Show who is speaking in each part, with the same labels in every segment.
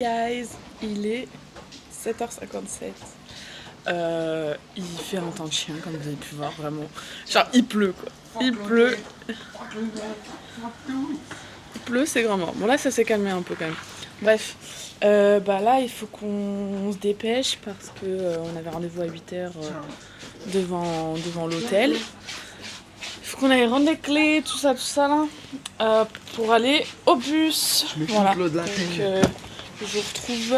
Speaker 1: Guys, il est 7h57. Il fait un temps de chien, comme vous avez pu voir, vraiment. Genre, il pleut quoi. Il pleut. Il pleut, c'est grand mort. Bon, là, ça s'est calmé un peu quand même. Bref, bah là, il faut qu'on se dépêche parce que on avait rendez-vous à 8h devant l'hôtel. Il faut qu'on aille rendre les clés, tout ça là, pour aller au bus. Voilà. Donc, je vous retrouve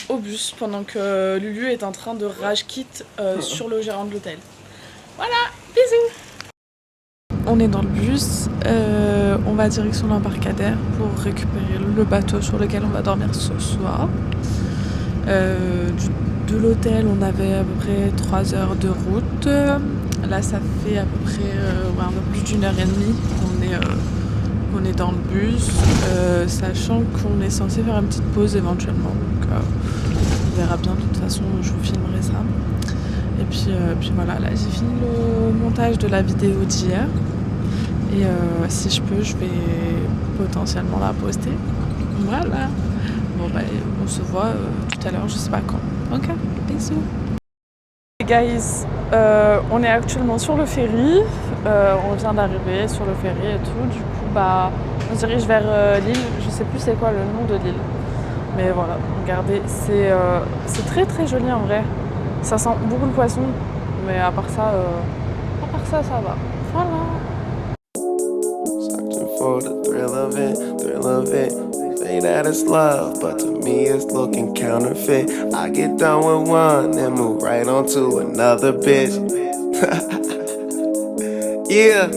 Speaker 1: au bus pendant que Lulu est en train de rage quit sur le gérant de l'hôtel. Voilà, bisous. On est dans le bus, on va direction l'embarcadère pour récupérer le bateau sur lequel on va dormir ce soir. De l'hôtel, on avait à peu près 3 heures de route. Là, ça fait à peu près un peu plus d'1 heure et demie qu'on est dans le bus, sachant qu'on est censé faire une petite pause éventuellement. Donc, on verra bien. De toute façon, je vous filmerai ça. Et puis voilà, là, j'ai fini le montage de la vidéo d'hier. Et si je peux, je vais potentiellement la poster. Voilà. Bon bah on se voit tout à l'heure, je sais pas quand. Ok, bisous. Hey guys, on est actuellement sur le ferry. On vient d'arriver sur le ferry et tout. Du coup bah on se dirige vers l'île. Je sais plus c'est quoi le nom de l'île. Mais voilà, regardez, c'est très très joli en vrai. Ça sent beaucoup le poisson. Mais à part ça, ça va. Voilà.
Speaker 2: For the thrill of it, say that it's love, but to me it's looking counterfeit. I get done with one and move right on to another bitch. Yeah.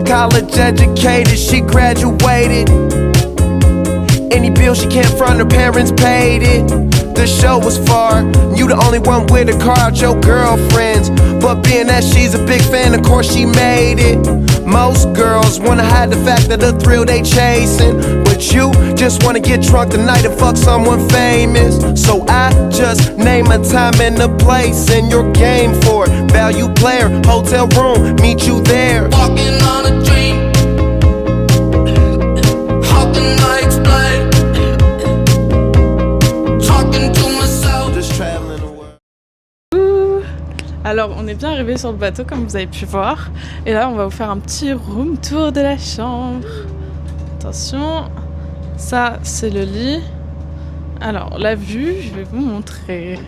Speaker 2: College educated, she graduated. Any bill she can't front, her parents paid it. The show was far, you the only one with a car out your girlfriends. But being that she's a big fan, of course she made it. Most girls wanna hide the fact of the thrill they chasing, but you just wanna get drunk tonight and fuck someone famous. So I just name a time and a place, and you're game for it. Value player, hotel room, meet you there.
Speaker 3: Walking on a dream. How can I explain? Talking to myself.
Speaker 2: Just traveling the world.
Speaker 1: Alors on est bien arrivé sur le bateau comme vous avez pu voir. Et là on va vous faire un petit room tour de la chambre. Attention, ça c'est le lit. Alors la vue, je vais vous montrer.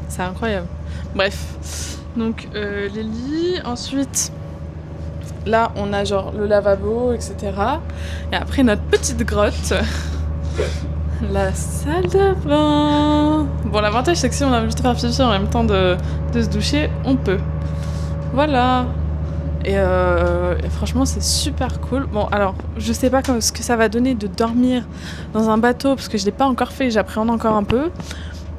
Speaker 1: C'est incroyable. Bref, donc les lits. Ensuite, là on a genre le lavabo, etc. Et après notre petite grotte. La salle de bain. Bon, l'avantage c'est que si on a envie de faire pipi en même temps de se doucher, on peut. Voilà. Et franchement c'est super cool. Bon alors je sais pas ce que ça va donner de dormir dans un bateau parce que je l'ai pas encore fait, j'appréhende encore un peu.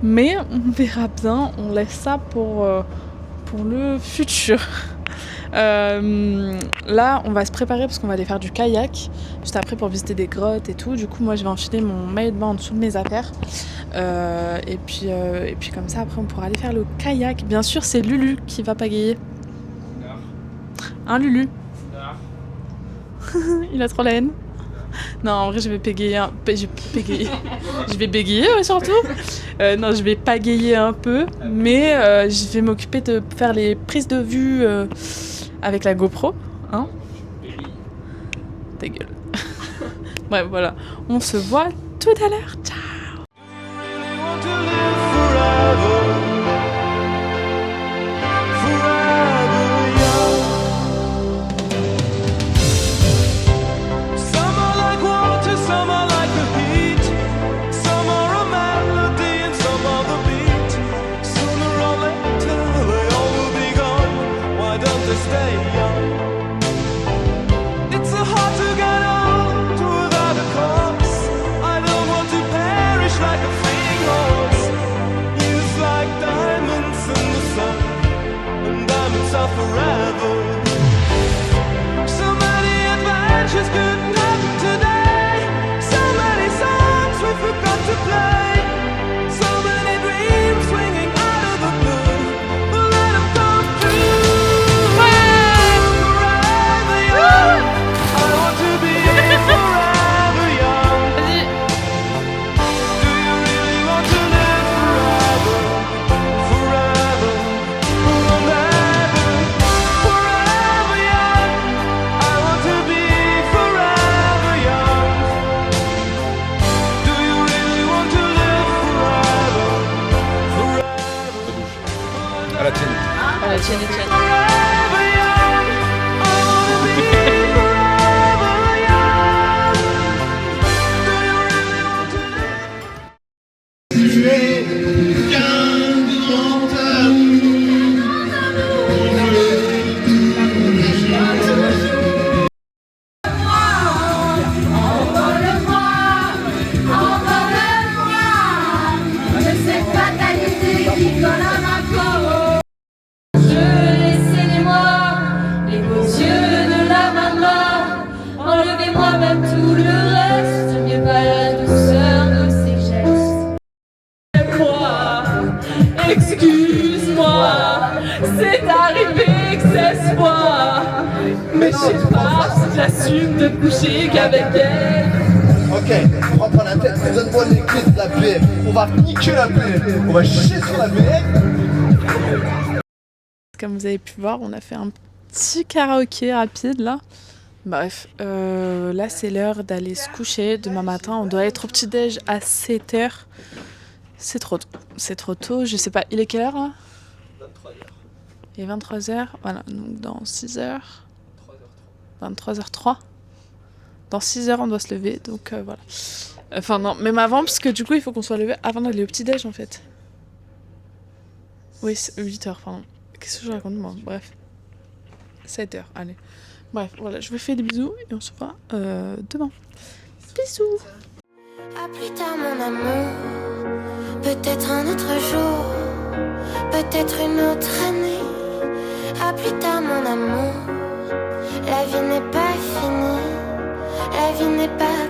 Speaker 1: Mais on verra bien, on laisse ça pour le futur. Là on va se préparer parce qu'on va aller faire du kayak juste après pour visiter des grottes et tout. Du coup moi je vais enfiler mon maillot de bain en dessous de mes affaires et puis comme ça après on pourra aller faire le kayak. Bien sûr c'est Lulu qui va pagayer. Hein Lulu? Il a trop la haine. Non en vrai je vais bégayer je vais bégayer ouais, surtout. Non je vais pagayer un peu mais je vais m'occuper de faire les prises de vue avec la GoPro, hein. Ta gueule. Bref, voilà. On se voit tout à l'heure. Ciao.
Speaker 3: Stay young. It's so hard to get on to without a cause. I don't want to pair
Speaker 4: tienne et tienne.
Speaker 5: Enlevez-moi même tout le reste, mieux pas la douceur de ces gestes.
Speaker 1: Excuse-moi, c'est arrivé que c'est moi. Mais je sais pas si j'assume de coucher qu'avec elle.
Speaker 6: Ok, prends pas la tête, donne-moi les clés de la BM. On va niquer la BM, on va chier sur la BM.
Speaker 1: Comme vous avez pu voir, on a fait un petit karaoké rapide là. Bref, là c'est l'heure d'aller se coucher. Demain matin, on doit être au petit-déj à 7h. C'est trop tôt. C'est trop tôt, je sais pas, il est quelle heure là ?
Speaker 6: 23h.
Speaker 1: Il est 23h, voilà, donc dans 6h. 23h03. Dans 6h, on doit se lever, donc voilà. Enfin non, même avant, parce que du coup, il faut qu'on soit levé avant d'aller au petit-déj en fait. Oui, 8h, pardon. Qu'est-ce que je raconte moi ? Bref. 7h, allez. Bref, voilà, je vous fais des bisous et on se voit demain. Bisous.
Speaker 7: À plus tard mon amour, peut-être un autre jour, peut-être une autre année. À plus tard mon amour, la vie n'est pas finie, la vie n'est pas